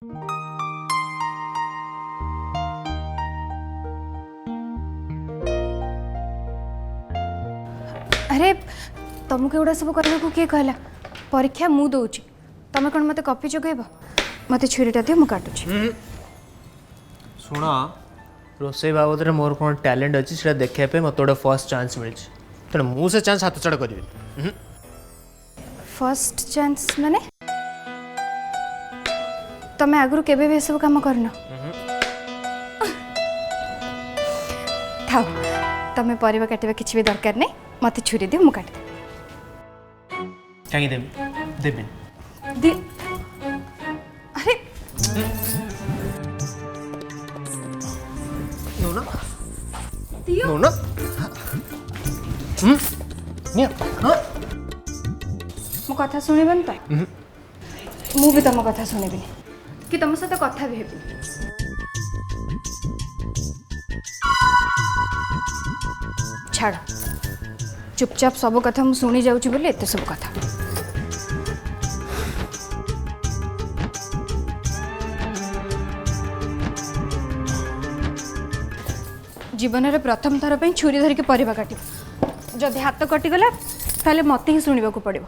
अरे तुमको एगुड़ा सब करने को किए कहला? परीक्षा मु दौची, तुम कौन मत कॉपी जगेब? मत छुरीटा दियो मु काटुची। शुण रोसे बाबद मोर कौन टैलेंट अच्छी से देखा पे मत गोटे फर्स्ट चांस मिली तेणु मुझे चांस हाथ छड़ा करी। फर्स्ट चांस माने तमे आगु केबे भी सब काम करना थाओ तमे परिवा काटिबा किछि भी दरकार नहीं मते छुरी दियो मु काट कहीं देबी देबी दे अरे नो ना दियो नो ना निया हां मो कथा सुनिबन त मु भी तम कथा सुनिबी कि तुम सहित कथा भी हेबी। छाड़ चुपचाप सब कथा मु सुनी जाउची बोले एते सब कथा। जीवन रे प्रथम थर पे छुरी धरिक परिवा काट जदि हाथ कटिगला ताले मते ही शुणा पड़ो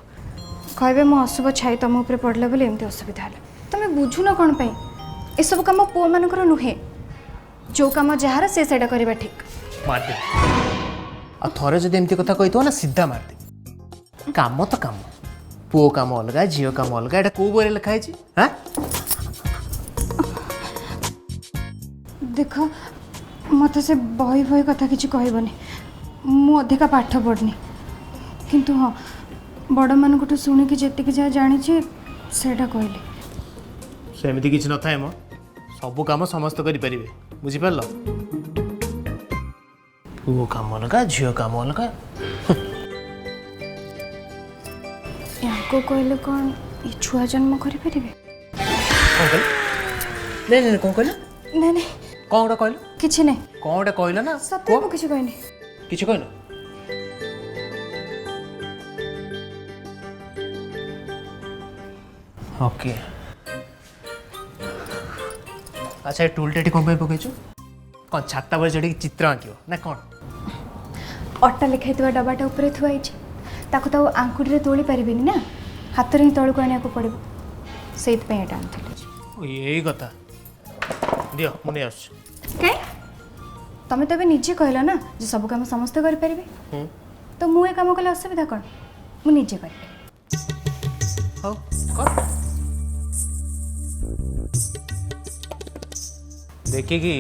कहबे मो अशुभ छाई तुम ऊपर पड़ला बोले एमती असुविधा है। तुम बुझुन कौन पे ये सब कम पुओ मानकर नुहे जो कम जार से सेटा करबा ठीक मार दे आ थरे जदि एमती कथा कहितो ना सीधा मार दे काम तो काम पुओ काम अलग झील काम अलग एटा को बोले लिखा है हां देख मत से बही बही कथा किसी कहबनी मु अधिका पाठ पढ़नी किंतु हाँ बड़ मान शुणिकी जी जहाँ जानी सेटा कहली सेमती किसी न थाए मो सब काम समस्त करि परिबे बुझि परलो पुओ काम अलग झील काम अलग को कहले कौन ये छुआ जन्म करि परिबे कौन कहले नहीं नहीं कौन कहले नहीं नहीं कौन गोटे कहलो किछि नहीं कौन गोटे कहलो ना सत्य मु किछि कहनी किछि कहलो ओके अच्छा ये टूल टेटी कौन पकईचु कौन छाता पर चढ़ी चित्र आंकिव ना कौन अट्टा लिखाई डबाटा ऊपर थुआई ताकू तो आंकुड़ी तोली पारिबेनी ना हाथ रे तळको आनिया को पड़िबो सेत पे एटा आंथले यही कथा दियो मुने आस के तमे तबे निजे कहला ना जे सब काम समस्त करि परिबे तो मु ए काम कले असुविधा कोन मु निजे करिबे हो कर देखिए कि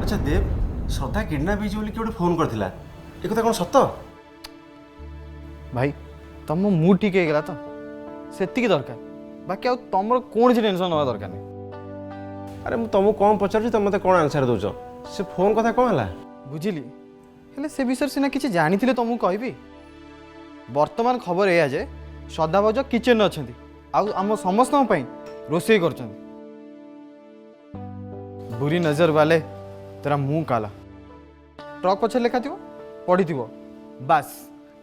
अच्छा देव श्रद्धा किडनाप होइछि बोली किए फोन करथिला ए कथा कोन सत्य भाई तुम मूड ठीक है तो सेतिकी दरकार बाकी आउ तुम कौन टेंशन ना दरकार नहीं। अरे मैं तुमको कौन पचारुଛି तुम मते कौन आंसर दउछ से फोन कथा कौन हला बुझिली हेले से विषय सीना किसी जानी तुमको कहबी। वर्तमान खबर एया जे श्रद्धा भाउज किचन में अच्छा आम समस्त रोषे कर बुरी नजर वाले तेरा मुंह काला ट्रक पछे लेखा थी पढ़ी थी बास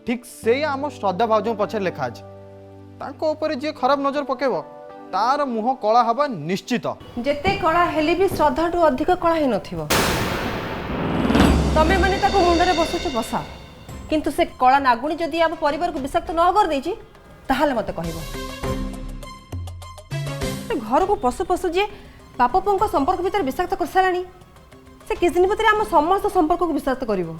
ठीक से आम श्रद्धा भाउज पछे लेखा अच्छे तांको ऊपर जे खराब नजर पकेब तार मुह कला हवा निश्चित। जेते कला हेले भी श्रद्धा टू अधिक कला ही नथिबो। तमे माने ताको मुंडरे बसुछ बसा किंतु से कला नागुणी जदि आप परिवार को विषाक्त न कर देछि ताहाले मते कहबो। घर को पशु पशु जे बाप पुओं संपर्क भीतर विषाक्त कर सारानी से किस दिन भीतर आम समस्त संपर्क को विषाक्त करिवो।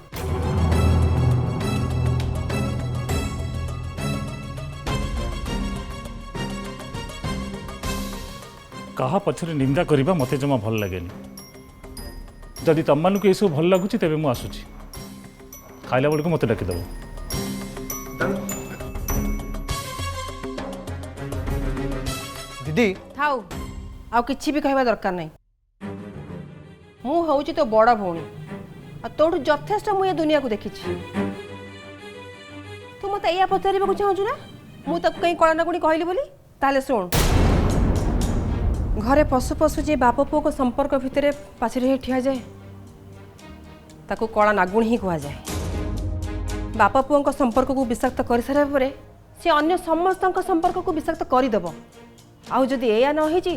कहा पछरे निंदा करबा मते जमा भल लागेनी। जदि तम मानक ये सब भल लगुच तेरे मुझे आसूची खाइला बेलू मत डाकिदेव। दीदी थाउ आउ किछि भी कहबा दरकार नहीं। मु होउची तो बड़ भौणी आ तोठु यथेष्ट मु ये दुनिया को देखिछि। तू मते एया पचारिबा चाहूछु ना मु ताको कहीं कळा नागुणी कहली बोली ताले सुन। घरे पशु पशु जे बाप पुओ को संपर्क भितर पाछरे ठिया जाए ताको कला नागुणी ही कह जाए। बाप पुओं संपर्क को विषाक्त कर सारा पर से अन्य समस्त संपर्क को विषाक्त करदेव। आउ जदि एया न होइछि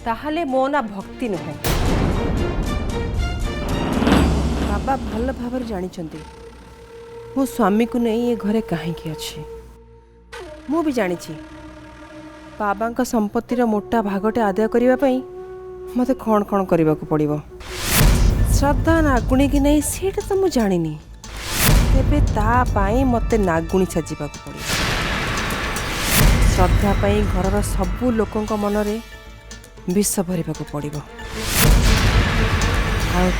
ताहाले मो ना भक्ति नुहे। बाबा भल भाव जानिछंती मो स्वामी को नहीं ये घरे कहीं अच्छी। मु भी जानिछि बाबा संपत्तिर मोटा भागटे आदाय करने मत कौन कौन करने को पड़ो। श्रद्धा नागुणी कि नहीं सीटा तो मुझे जानी तेरे तापाई मत नागुणी साजा पड़ो। श्रद्धा पाई घर सबू लोकों मनरे विष भरवा पड़ो। आउे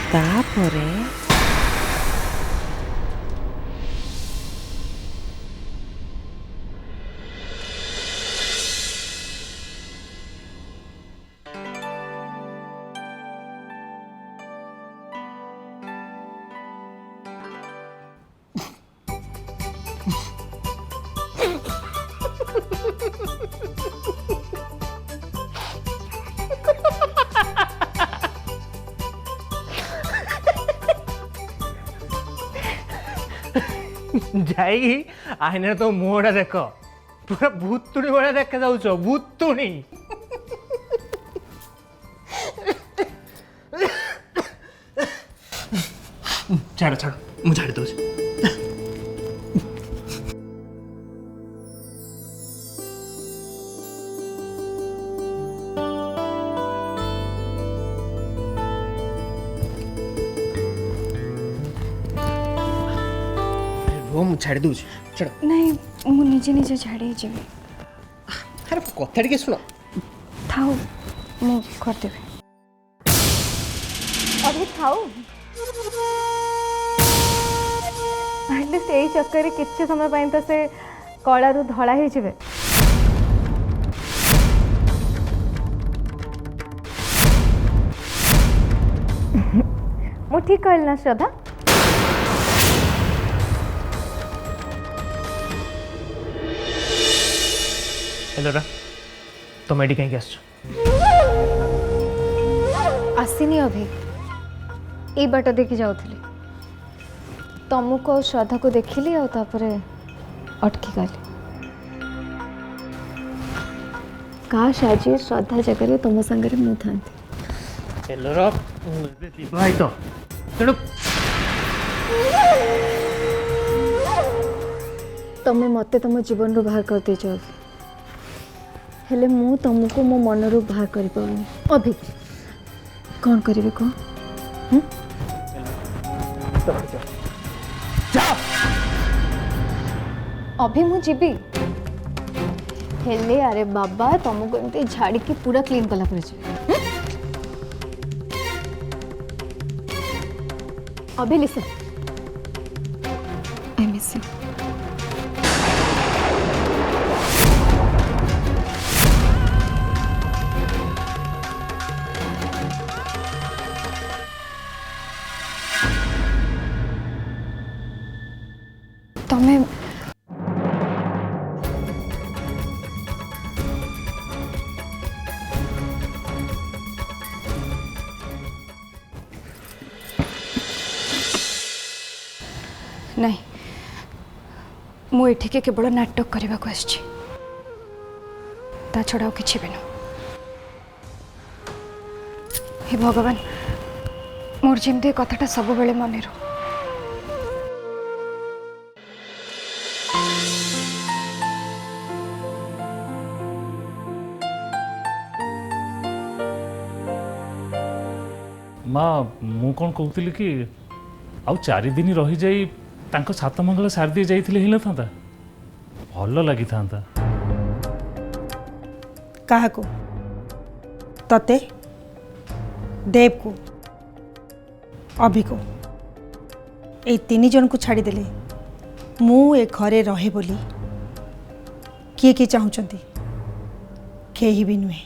जाइए आईना तो मुहटा देख पूरा भूतुणी भाया देखा जाऊच भूतुणी। छाड़ छाड़ मुझे छाड़ी दो। ମୁଁ ଛାଡ଼ି ଦେଉଛି ଛାଡ଼। ନାଇଁ ମୁଁ ନିଜେ ନିଜେ ଛାଡ଼ି ଯିବି। ଆରେ କଥା ଟିକେ ଶୁଣ। ଥାଉ ମୁଁ କରିଦେବି। अभी थाऊ एटलिस्ट यही चक्कर किसी समय पाई तो से कलारू धड़ा ही जिवे। मु ठीक कहली ना श्रद्धा? हेलो रा तुम एडी कहीं आस आसीनी अभी ये बाट देखी जाऊली तुमको और श्रद्धा को देखिली और तापरे अटकी गली। काश आज श्रद्धा जगह तुम संगे मु था। हेलो रा भाई तो तेणु तुम मत तुम जीवन रू बाहर कर देच हेले मु तुमको मो मन रू बाहर कर पाऊनी। अभी कौन करिवे को अभी मु जीवी हेले अरे बाबा तुमको एमती झाड़ी के पूरा क्लीन कला पर अभी लिसन आई मिस यू। ତମେ ନାଇଁ ମୁଁ ଏଠିକି କେବଳ ନାଟକ କରିବାକୁ ଆସିଛି ତା ଛଡ଼ା ଆଉ କିଛି ବି ନୁହଁ। ହେ ଭଗବାନ ମୋର ଯେମିତି ଏ କଥାଟା ସବୁବେଳେ ମନେ ରହୁ। ମା ମୁଁ କ'ଣ କହୁଥିଲି କି ଆଉ 4 ଦିନ ରହିଯାଇ ତାଙ୍କ ସାତ ମଙ୍ଗଳ ସାରି ଦେଇ ଯାଇଥିଲେ ହେଇନଥାନ୍ତା? ଭଲ ଲାଗିଥାନ୍ତା। କାହାକୁ? ତତେ, ଦେବକୁ, ଅଭିକୁ, ଏଇ 3 ଜଣକୁ ଛାଡ଼ିଦେଲେ ମୁଁ ଏ ଘରେ ରହେ ବୋଲି କିଏ କିଏ ଚାହୁଁଛନ୍ତି? କେହି ବି ନୁହେଁ।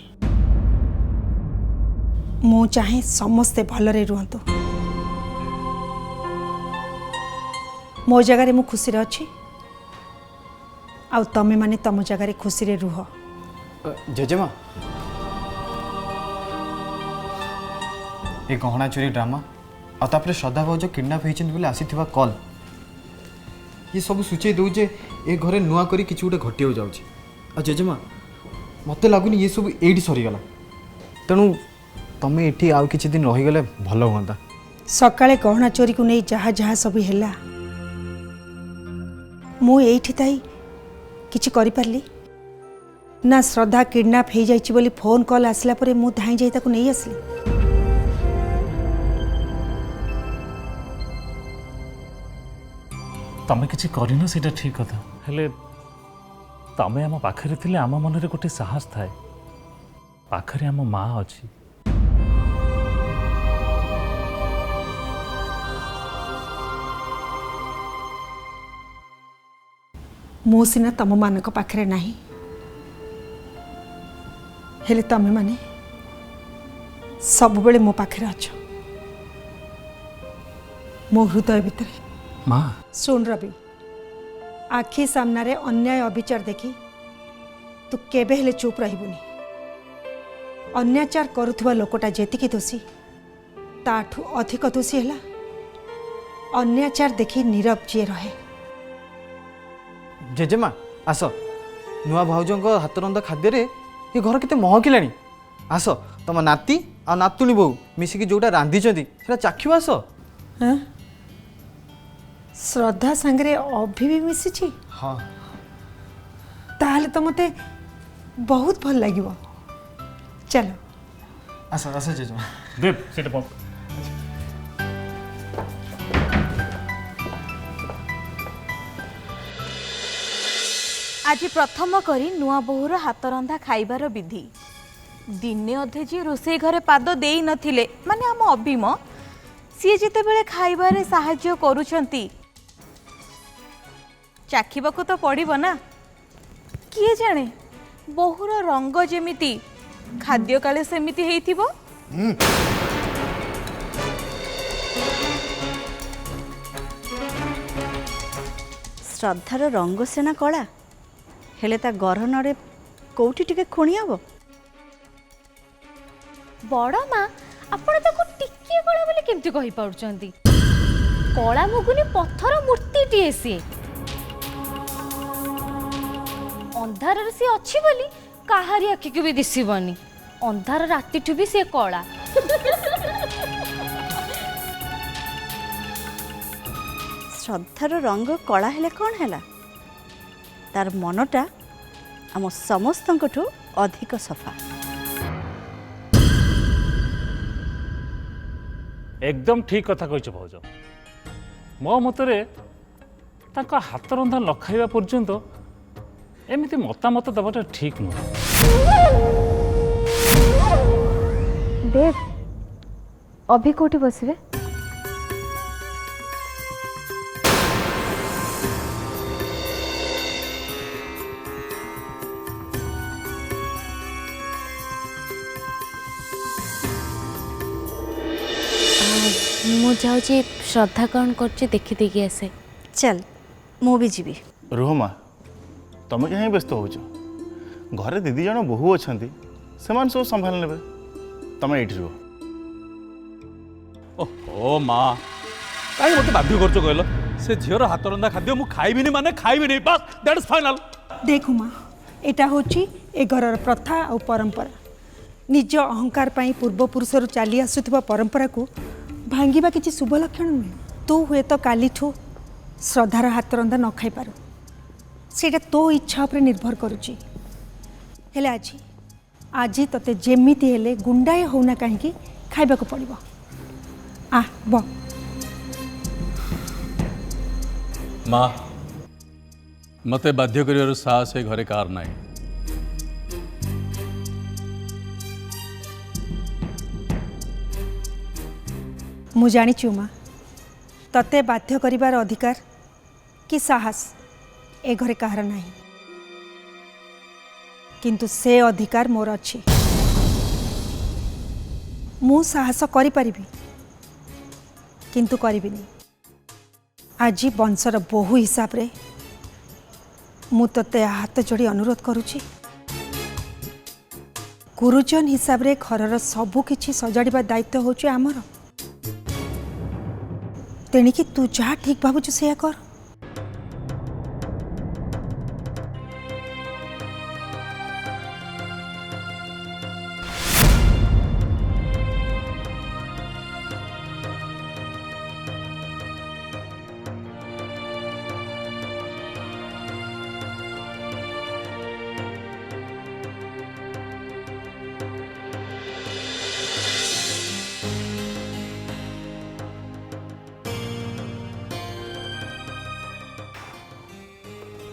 ମୁଁ ଚାହେଁ ସମସ୍ତେ ଭଲରେ ରୁହନ୍ତୁ। ମୋ ଜାଗାରେ ମୁଁ ଖୁସିରେ ଅଛି, ଆଉ ତମେ ମାନେ ତମ ଜାଗାରେ ଖୁସିରେ ରୁହ। ଜେଜେମା, ଏ ଗହଣା ଚୋରି ड्रामा ଆଉ ତାପରେ ଶ୍ରଦ୍ଧା ଭାଉଜ କିଡନାପ ହେଇଛନ୍ତି ବୋଲି ଆସିଥିବା କଲ୍, ये सब सूचई दौजे ए घरे नुआ करी किसी गोटे घटिया जाऊँच। आ जेजेमा मत लगुनि ये सब ये सरीगला, तेणु तुम ये आउ कि दिन रहीगले भल हाँ। सकाळे गहना चोरी को नहीं जहाँ जहाँ सब है मु एठी ताई किछि करि पारली ना। श्रद्धा किडनैप हो जाइछि बोली फोन कॉल आसला परे मु धाई जाई ताको नहीं आसली। तमें किसी करना से ठीक कथा, हेले तमें आम पाखरे थिले आम मन रे गोटे साहस थाए। पाखरे आम माँ अच्छी। मु सिना तम मानक पाखरे नाही, हेले तमे माने सब बेले मो पाखरे अछ, मो हृदय भितर। माँ सुन रवि, आखि सामने रे अन्याय अविचार देखी तू केबे हेले चुप रहिबुनी। अन्याचार करुथुवा लोकटा जेतिकी दोषी ताठू अधिक दोषी हैला अन्याचार देखी नीरव जी रहे। जेजेमा आस, नुआ भाउजों हाथ रंधा खाद्य ये घर केते महकिलानी। आस तुम नाती आ नातुणी बो मिसिकी जोटा रांधी चाखिब। आस हाँ? श्रद्धा सांगरे अभी भी मिसी? हाँ, ताहले तो मते बहुत भल लागिबो। चलो आस आस जेजेमा। देव सेटा पक आज प्रथम करी नुआ बोहूर हाथ रंधा खाइबार विधि। दिने अधे जी रोषे घरे पाद देई नथिले माने आम अभिम सी जिते बेले खाइबारे साहाय्य करूछंती चाखिबाको तो पड़िबो ना। किए जाने बोहूर रंग जेमिति खाद्य काले सेमिति हेइथिबो। श्रद्धार रंग सेना कला हेले ता गरहन कौटी टिके खुणी हम। बड़ माँ आपण ताको टिके कला बोली केमती कहि पाउछंती? कला मुगुनी पत्थर मूर्तिटीए सी अंधार सी अच्छी बोली काहारी आखि को भी दिसबनी। अंधार रातिठू भी सी कला। श्रद्धार रंग कला हेले कौन हैला? तार मनटा आम समस्तंकठू अधिक सफा। एकदम ठीक कथा कहिछ भाउज। मो मतरे ताका हाथ रंधा न खाइबा पर्यंत एमिति मतामत दबाटा ठीक नुह। देव अभी कोठी बसबे? मु जाऊँ श्रद्धा कौन कर देखी देखी आसे। चल ମୁଁ ବି ଯିବି। रुह माँ तुम कहीं व्यस्त हो घरे दीदी जन बोहू अच्छा से सब संभाल ने तुम ये रुह। ओहो माँ कहीं मत बाध्य कर कहल से झीर हाथ रंधा खाद्य मुझे खाइबी माने खाइबी बस दैट इज फाइनल। देखु माँ एटा होची ए घरर प्रथा और परंपरा निज अहंकार पाई पूर्वपुरुषर चली आसुथिबा परंपरा को भांगिबा किछि शुभ लक्षण नुहे। तू हुए तो कालीठू श्रद्धार हाथ रंधा न खाई पारू सेटा तो इच्छा पर निर्भर करुची। हेले आज तते जेमिति हेले गुंडाए होना कहीं खाइबा को पड़िबो। आ ब माँ मते बाध्य कर साहस है घरे कार ना मु जानिछु माँ तते बाध्य करिबार अधिकार कि साहस ए घरे कहार नाही किंतु से अधिकार मोर अच्छी। मु साहस करि परिबी किंतु करिबिनी। आज वंशर बहु हिसाब रे मु तते हाथ जोड़ी अनुरोध करुची गुरुजन हिसाब रे घरर सबु किछि सजाड़िबा दायित्व होची आमर। तेणिकी तू जहाँ ठीक भावुଛୁ सेया कर।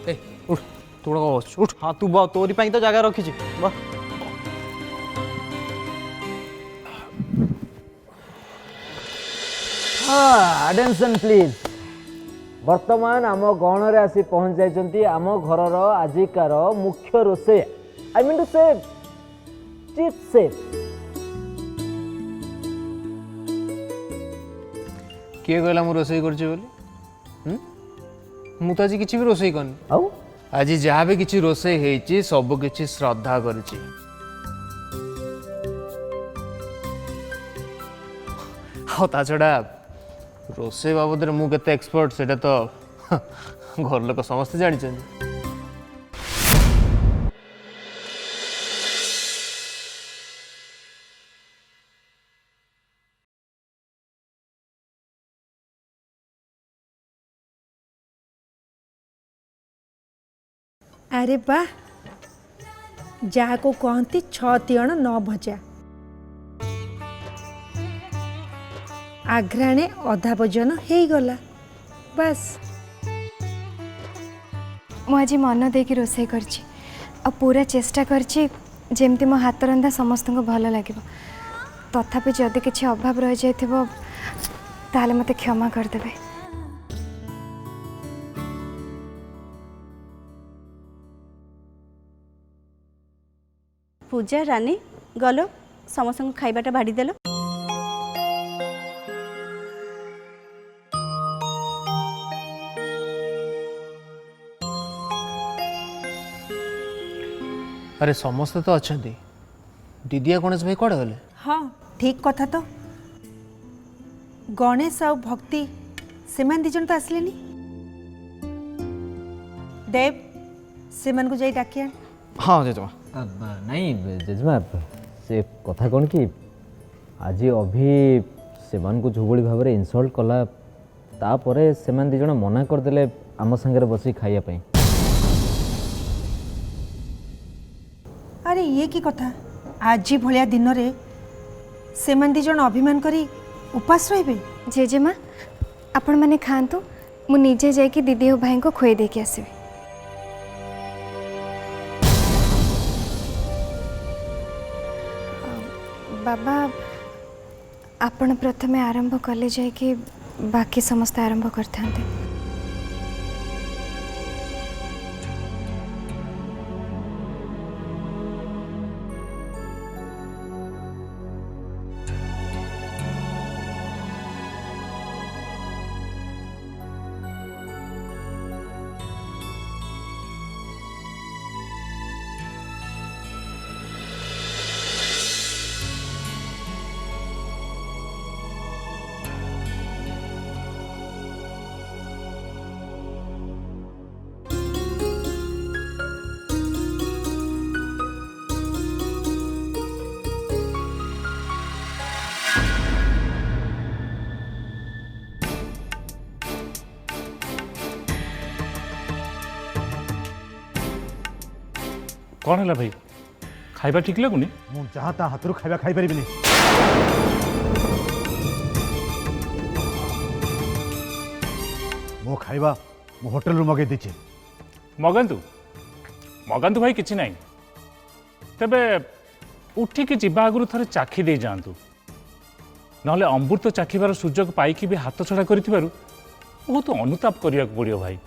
ए उठ तू उठ। हाँ तू बह तोरी तो जगह रखी बह। अटेंशन प्लीज वर्तमान आम गणरे आसी पहुंच जाइछंती आम घरर आजिकार मुख्य रोषे आई मीन टू से चीफ शेफ। किए कहला मु रोसई करछि बोली मु तो आज किछि भी रोसई करनी आउ आज जहाँ भी किछि रोसई हेछि सब किछि श्रद्धा करछि। आ ता छड़ा रोसई बाबद मु केते एक्सपर्ट सेटा तो घर लोक समस्त जानि छथि। अरे वाह जहाँ को कहती 6 तियण 9 भजा आघ्राणे अधा भोजन हो गला बस। मु आज मन देकी रोसई करछि आ पूरा चेष्टा करछि जेमती मो हाथ रंधा समस्त को भल लगे। तथापि जदि किछि अभाव रह जाइथिबो ताले मते क्षमा कर देबे। पूजा रानी गलो समस्त को खाइबाटा बाड़ी देलो। अरे समस्त तो अच्छा दीदी गणेश भाई कड़े गले। हाँ ठीक कथा तो गणेश आ भक्ति से दिजन तो आसलेनी। देव से को जाई डाकिया। हाँ जेजमा नहीं जेजमा से कथा कौन कि आज अभी से जो भाव में इनसल्ट कला तापरे से दिज मना करदे आम सागर बस खाइबा। अरे ये की कथा आज भलिया दिन रे से दिज अभिमान करी उपास रहिबे। जेजेमा आपण माने खांतु मु निजे जाइकी दीदी और भाई को खुए देके आसबे। बाबा आपण प्रथमे आरंभ कले जाइकी बाकी समस्त आरंभ करथांते। କ'ଣ ହେଲା ଭାଇ ଖାଇବା ଠିକ୍ ଲାଗୁନି? ମୁଁ ଯାହା ତା ହାତରୁ ଖାଇବା ଖାଇପାରିବିନି। ମୋ ଖାଇବା ମୁଁ ହୋଟେଲରୁ ମଗାଇ ଦେଇଛି। ମଗାନ୍ତୁ ମଗାନ୍ତୁ ଭାଇ, କିଛି ନାହିଁ। ତେବେ ଉଠିକି ଯିବା ଆଗରୁ ଥରେ ଚାଖି ଦେଇ ଯାଆନ୍ତୁ, ନହେଲେ ଅମୃତ ଚାଖିବାର ସୁଯୋଗ ପାଇକି ବି ହାତ ଛଡ଼ା କରିଥିବାରୁ ବହୁତ ଅନୁତାପ କରିବାକୁ ପଡ଼ିବ ଭାଇ।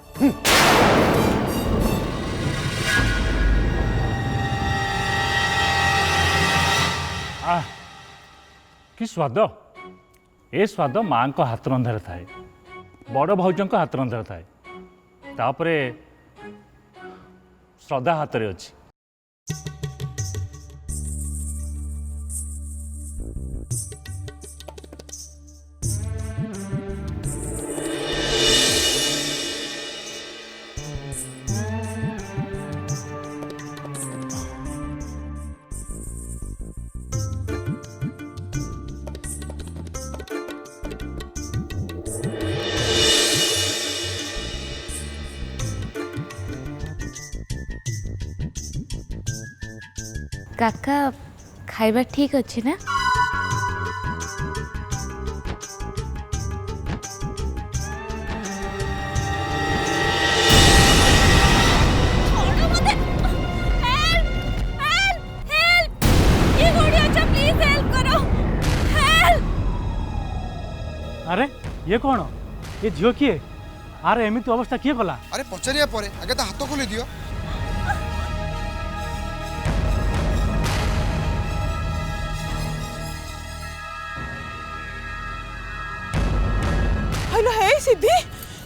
କି ସ୍ୱାଦ! ଏ ସ୍ୱାଦ ମାଆଙ୍କ ହାତ ରନ୍ଧାରେ ଥାଏ, ବଡ଼ ଭାଉଜଙ୍କ ହାତ ରନ୍ଧାରେ ଥାଏ, ତାପରେ ଶ୍ରଦ୍ଧା ହାତରେ ଅଛି। କାକା ଖାଇବା ଠିକ୍ ଅଛି ନା? अरे ये कौन? ये झील किए? अरे एमती अवस्था किए कला? अरे पचारिया परे आगे तो हाथ खोली दियो। हेलो हे सिद्धि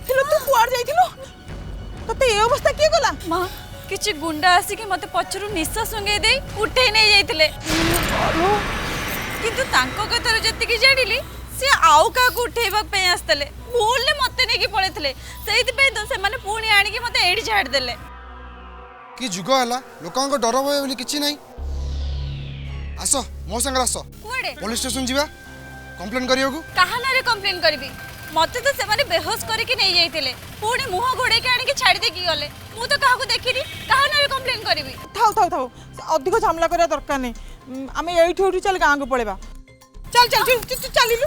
हेलो तू कुआर जाइथिलो तते ए अवस्था किए गला? मां किछि गुंडा आसी कि मते पछरु निस्सा संगे दे उठै नै जाइथिले, किंतु तांको कथार जति कि जानिली से आउ का को उठैबा पे आस्तले भूल ले मते नै कि पळेथिले, सेहित पे तो से माने पुणी आनी कि मते एडी छाड़ देले। कि जुग हला लोकांको डर भय बोली किछि नाही। आसो मो संग आसो कुआडे पुलिस स्टेशन जीवा कंप्लेन करियो को। कहा नारे कंप्लेन करबी? मते तो से माने बेहोश करके नै जाइथिले, पुणी मुह घोड़े के आनी कि छाड़ी दे कि गले। मु तो काहा को देखिनी, कहा नारे कंप्लेन करबी? थाओ थाओ थाओ अधिक झमला करिया दरकार नै, आमे एठी उठी चल गां को पळेबा। चल चल चल चलिलु।